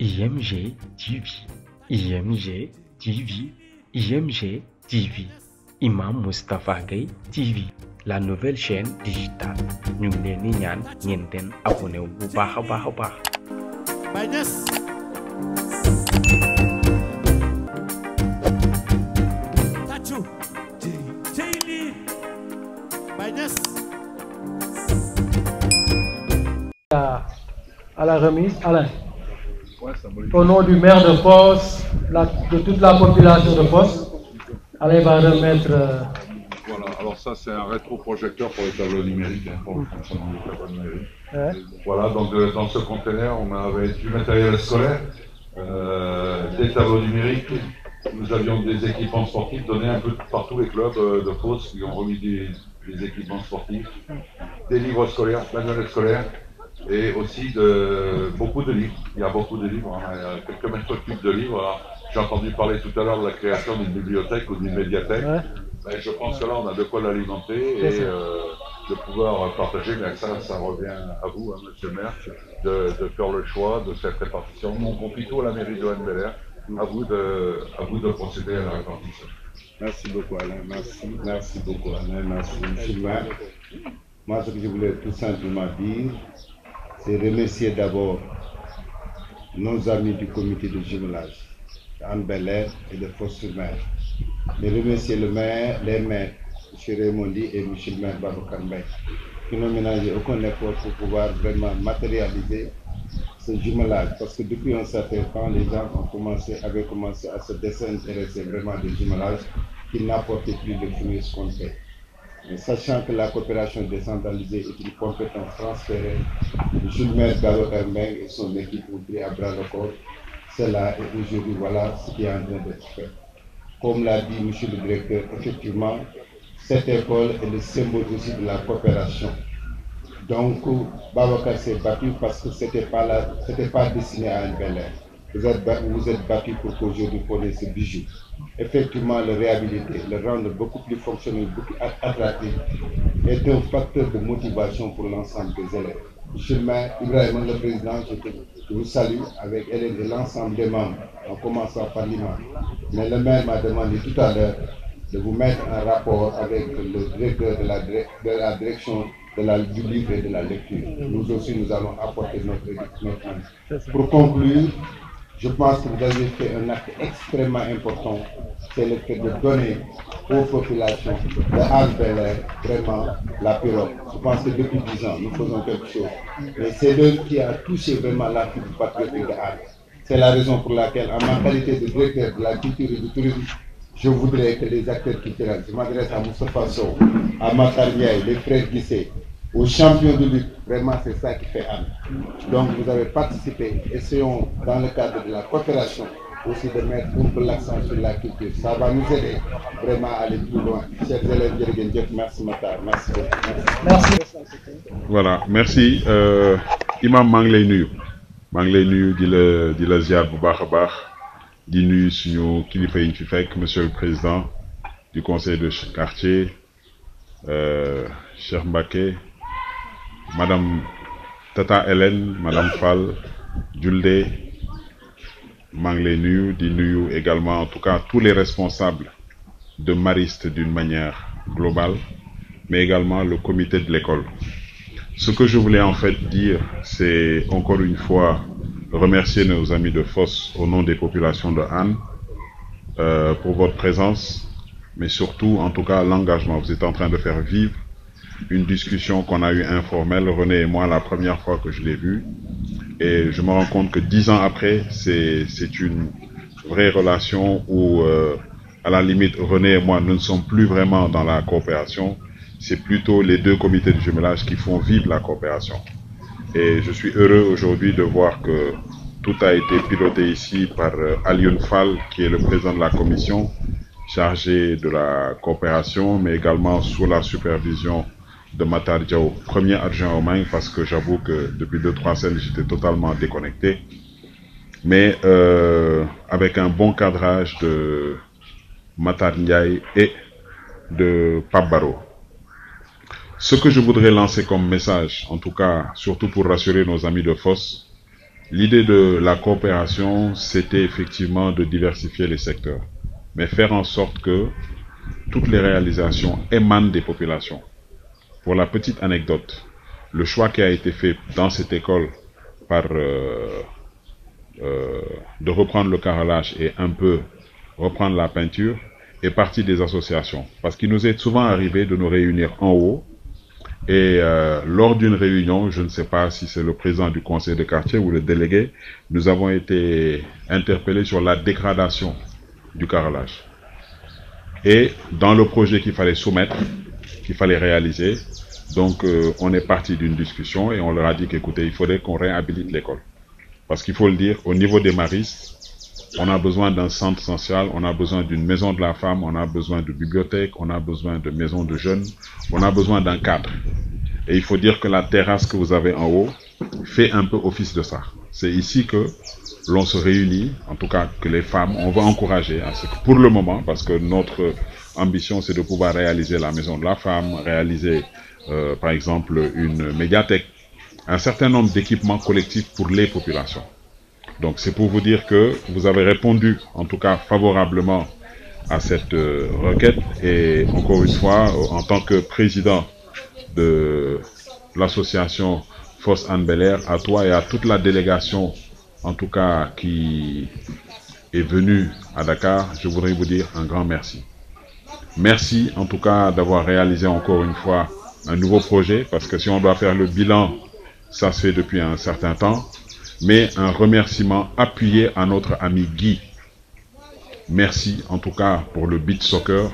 IMG TV, IMG TV, IMG TV, Imam Moustapha Gueye TV, la nouvelle chaîne digitale. Ñu ngi leen di ñaan ngeen den abonné wu bu baax a baax a baax. Baye Niass tàccu tey lii Baye Niass à la remise, Alain. Au nom du maire de Foss, de toute la population de Foss, Alain va remettre. Voilà, alors ça c'est un rétroprojecteur pour les tableaux numériques, pour le fonctionnement des tableaux numériques. Ouais. Voilà, donc dans ce conteneur, on avait du matériel scolaire, des tableaux numériques, nous avions des équipements sportifs donnés un peu par tous les clubs de Foss qui ont remis des équipements sportifs, des livres scolaires, manuels scolaires, et aussi beaucoup de livres. Il y a beaucoup de livres, hein, il y a quelques mètres cubes de livres. J'ai entendu parler tout à l'heure de la création d'une bibliothèque ou d'une médiathèque. Ouais. Mais je pense que là, on a de quoi l'alimenter et de pouvoir partager. Mais ça revient à vous, hein, monsieur le maire, de faire le choix de cette répartition. On confie tout à la mairie de Anne-Belair. À vous de procéder à la répartition. Merci beaucoup, Alain. Merci beaucoup, Alain. Merci, monsieur le maire. Moi, ce que je voulais tout simplement dire, c'est remercier d'abord nos amis du comité de jumelage d'Anne-Belair et de Foss-sur-Mer. Mais remercier le maire, les maires, M. Raymondi et M. le maire Babacar Mbaye, qui n'ont ménagé aucun effort pour pouvoir vraiment matérialiser ce jumelage. Parce que depuis un certain temps, les gens avaient commencé à se désintéresser vraiment des jumelages qui n'apportaient plus de fruits escomptés. Sachant que la coopération décentralisée est une compétence transférée, M. le maire Babacar Mbaye et son équipe ont pris à bras le corps cela, et aujourd'hui, voilà ce qui est en train d'être fait. Comme l'a dit M. le directeur, effectivement, cette école est le symbole aussi de la coopération. Donc, Babacar s'est battu parce que ce n'était pas destiné à Anne-Belair. Vous êtes battu pour qu'aujourd'hui vous ait ce bijou. Effectivement, le réhabiliter, le rendre beaucoup plus fonctionnel, beaucoup plus attractif, est un facteur de motivation pour l'ensemble des élèves. Monsieur le maire, Ibrahim, le président, je vous salue avec Hélène et l'ensemble des membres, en commençant par l'imam. Mais le maire m'a demandé tout à l'heure de vous mettre en rapport avec le directeur de la direction du livre et de la lecture. Nous aussi, nous allons apporter notre aide. Pour conclure, je pense que vous avez fait un acte extrêmement important, c'est le fait de donner aux populations de Anne-Belair vraiment la pirogue. Je pense que depuis 10 ans, nous faisons quelque chose. Mais c'est l'œuvre qui a touché vraiment la culture patriotique de Anne. C'est la raison pour laquelle, en ma qualité de directeur de la culture et du tourisme, je voudrais que les acteurs culturels, je m'adresse à Moustapha Sow, à Matar Ndiaye, les frères Guissé, aux champions de lutte, vraiment c'est ça qui fait Anne. Donc vous avez participé, essayons dans le cadre de la coopération aussi de mettre un peu l'accent sur la culture. Ça va nous aider vraiment à aller plus loin. Chers élèves, merci Matar, merci beaucoup. Merci. Voilà, merci. Imam maa ngi lay nuyu. Maa ngi lay nuyu di la ziar bu baax a baax di nuyu suñu kilifa yi ñu fi fekk, monsieur le président du conseil de quartier, Cheikh Mbacké, Madame Tata Hélène, Madame Fall, Julde, maa ngi lay nuyu di nuyu également en tout cas tous les responsables de Mariste d'une manière globale, mais également le comité de l'école. Ce que je voulais en fait dire, c'est encore une fois remercier nos amis de Foss au nom des populations de Anne pour votre présence, mais surtout en tout cas l'engagement. Vous êtes en train de faire vivre une discussion qu'on a eue informelle, René et moi, la première fois que je l'ai vue. Et je me rends compte que 10 ans après, c'est une vraie relation où, à la limite, René et moi, nous ne sommes plus vraiment dans la coopération. C'est plutôt les deux comités de jumelage qui font vivre la coopération. Et je suis heureux aujourd'hui de voir que tout a été piloté ici par Alioune Fall, qui est le président de la commission, chargé de la coopération, mais également sous la supervision de Matar Diaw, premier adjoint au main, parce que j'avoue que depuis 2-3 semaines, j'étais totalement déconnecté. Mais avec un bon cadrage de Matar Ndiaye et de Pape Baro. Ce que je voudrais lancer comme message, en tout cas, surtout pour rassurer nos amis de Foss, L'idée de la coopération, c'était effectivement de diversifier les secteurs, mais faire en sorte que toutes les réalisations émanent des populations. Pour la petite anecdote, le choix qui a été fait dans cette école de reprendre le carrelage et un peu reprendre la peinture est parti des associations. Parce qu'il nous est souvent arrivé de nous réunir en haut et lors d'une réunion, je ne sais pas si c'est le président du conseil de quartier ou le délégué, nous avons été interpellés sur la dégradation du carrelage. Et dans le projet qu'il fallait soumettre, qu'il fallait réaliser, donc on est parti d'une discussion et on leur a dit qu'écoutez, il faudrait qu'on réhabilite l'école. Parce qu'il faut le dire, au niveau des Maristes, on a besoin d'un centre social, on a besoin d'une maison de la femme, on a besoin de bibliothèque, on a besoin de maisons de jeunes, on a besoin d'un cadre. Et il faut dire que la terrasse que vous avez en haut fait un peu office de ça. C'est ici que l'on se réunit, en tout cas que les femmes, on va encourager à ce que pour le moment, parce que notre ambition c'est de pouvoir réaliser la maison de la femme, réaliser par exemple une médiathèque, un certain nombre d'équipements collectifs pour les populations. Donc c'est pour vous dire que vous avez répondu en tout cas favorablement à cette requête et encore une fois en tant que président de l'association Force Hann Bel-Air, à toi et à toute la délégation en tout cas qui est venue à Dakar, je voudrais vous dire un grand merci. Merci en tout cas d'avoir réalisé encore une fois un nouveau projet parce que si on doit faire le bilan, ça se fait depuis un certain temps. Mais un remerciement appuyé à notre ami Guy. Merci en tout cas pour le beach soccer.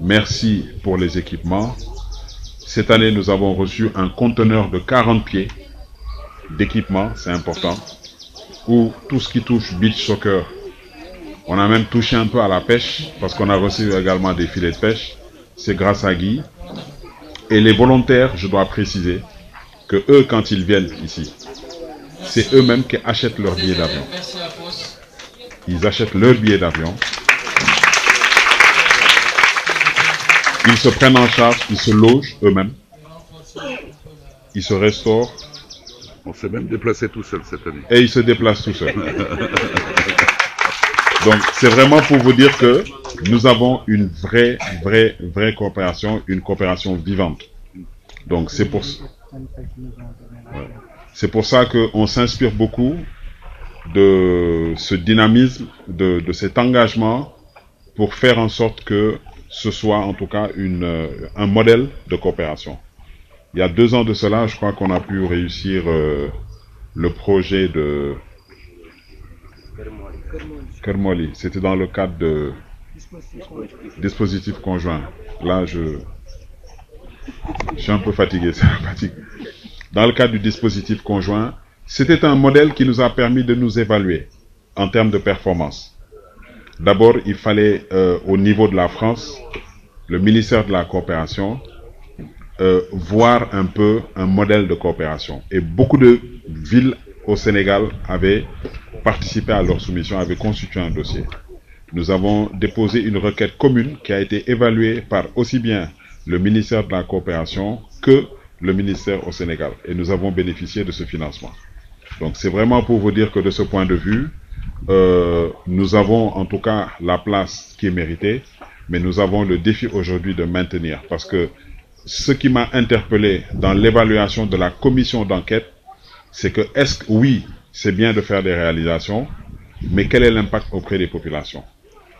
Merci pour les équipements. Cette année, nous avons reçu un conteneur de 40 pieds d'équipements, c'est important. Où tout ce qui touche beach soccer, on a même touché un peu à la pêche, parce qu'on a reçu également des filets de pêche. C'est grâce à Guy. Et les volontaires, je dois préciser, que eux, quand ils viennent ici, c'est eux-mêmes qui achètent leur billet d'avion. Ils achètent leur billet d'avion. Ils se prennent en charge, ils se logent eux-mêmes. Ils se restaurent. On s'est même déplacé tout seul cette année. Et ils se déplacent tout seuls. Donc c'est vraiment pour vous dire que nous avons une vraie coopération, une coopération vivante. Donc c'est pour ça. Ouais. C'est pour ça qu'on s'inspire beaucoup de ce dynamisme, de cet engagement pour faire en sorte que ce soit en tout cas un modèle de coopération. Il y a 2 ans de cela, je crois qu'on a pu réussir le projet de Kermoli. C'était dans le cadre de dispositif conjoint. Là, je suis un peu fatigué, c'est la fatigue. Dans le cadre du dispositif conjoint, c'était un modèle qui nous a permis de nous évaluer en termes de performance. D'abord, il fallait, au niveau de la France, le ministère de la Coopération, voir un peu un modèle de coopération. Et beaucoup de villes au Sénégal avaient participé à leur soumission, avaient constitué un dossier. Nous avons déposé une requête commune qui a été évaluée par aussi bien le ministère de la Coopération que le ministère au Sénégal. Et nous avons bénéficié de ce financement. Donc c'est vraiment pour vous dire que de ce point de vue, nous avons en tout cas la place qui est méritée, mais nous avons le défi aujourd'hui de maintenir. Parce que ce qui m'a interpellé dans l'évaluation de la commission d'enquête, c'est que oui, c'est bien de faire des réalisations, mais quel est l'impact auprès des populations?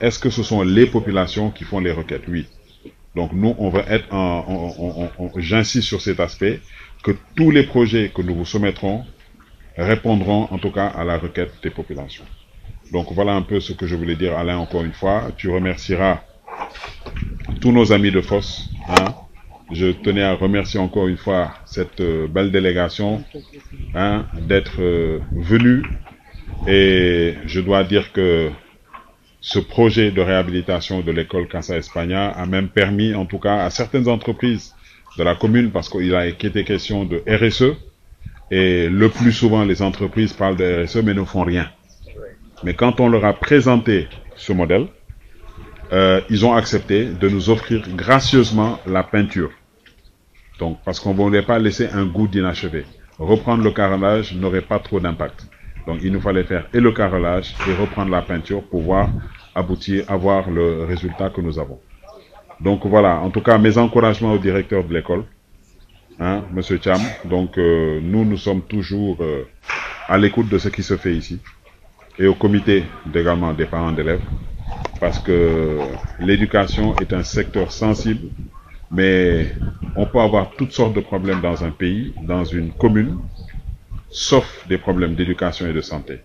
Est-ce que ce sont les populations qui font les requêtes? Oui. Donc nous, on va être j'insiste sur cet aspect, que tous les projets que nous vous soumettrons répondront en tout cas à la requête des populations. Donc voilà un peu ce que je voulais dire, Alain, encore une fois. Tu remercieras tous nos amis de FOS. Hein. Je tenais à remercier encore une fois cette belle délégation d'être venue. Et je dois dire que ce projet de réhabilitation de l'école Casa España a même permis, en tout cas, à certaines entreprises de la commune, parce qu'il a été question de RSE, et le plus souvent, les entreprises parlent de RSE, mais ne font rien. Mais quand on leur a présenté ce modèle, ils ont accepté de nous offrir gracieusement la peinture. Donc, parce qu'on ne voulait pas laisser un goût d'inachevé. Reprendre le carrelage n'aurait pas trop d'impact. Donc il nous fallait faire et le carrelage et reprendre la peinture pour pouvoir aboutir, avoir le résultat que nous avons. Donc voilà, en tout cas mes encouragements au directeur de l'école, hein, Monsieur Cham. Donc nous sommes toujours à l'écoute de ce qui se fait ici et au comité également des parents d'élèves, parce que l'éducation est un secteur sensible, mais on peut avoir toutes sortes de problèmes dans un pays, dans une commune, sauf des problèmes d'éducation et de santé.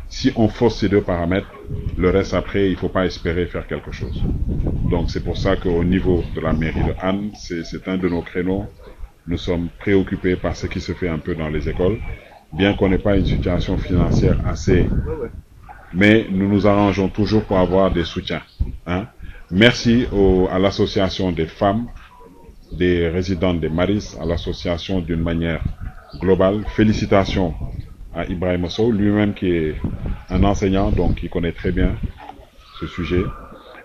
Si on fausse ces deux paramètres, le reste après, il ne faut pas espérer faire quelque chose. Donc c'est pour ça qu'au niveau de la mairie de Hann, c'est un de nos créneaux. Nous sommes préoccupés par ce qui se fait un peu dans les écoles, bien qu'on n'ait pas une situation financière assez... Mais nous nous arrangeons toujours pour avoir des soutiens. Hein. Merci à l'association des femmes, des résidentes des Maris, à l'association d'une manière globale. Félicitations à Ibrahim Sow, lui-même qui est un enseignant, donc qui connaît très bien ce sujet.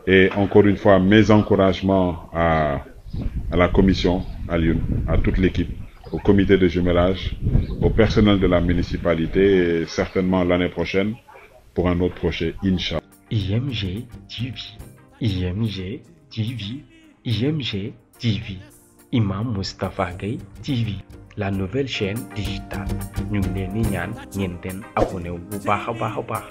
Et encore une fois, mes encouragements à la commission, à Lyon, à toute l'équipe, au comité de jumelage, au personnel de la municipalité et certainement l'année prochaine pour un autre projet, Inch'Allah. IMG TV, IMG TV, IMG TV, Imam Moustapha Gueye TV, la nouvelle chaîne digitale. Ñu ngi leen di ñaan ngeen den abonné wu bu baax a baax a baax.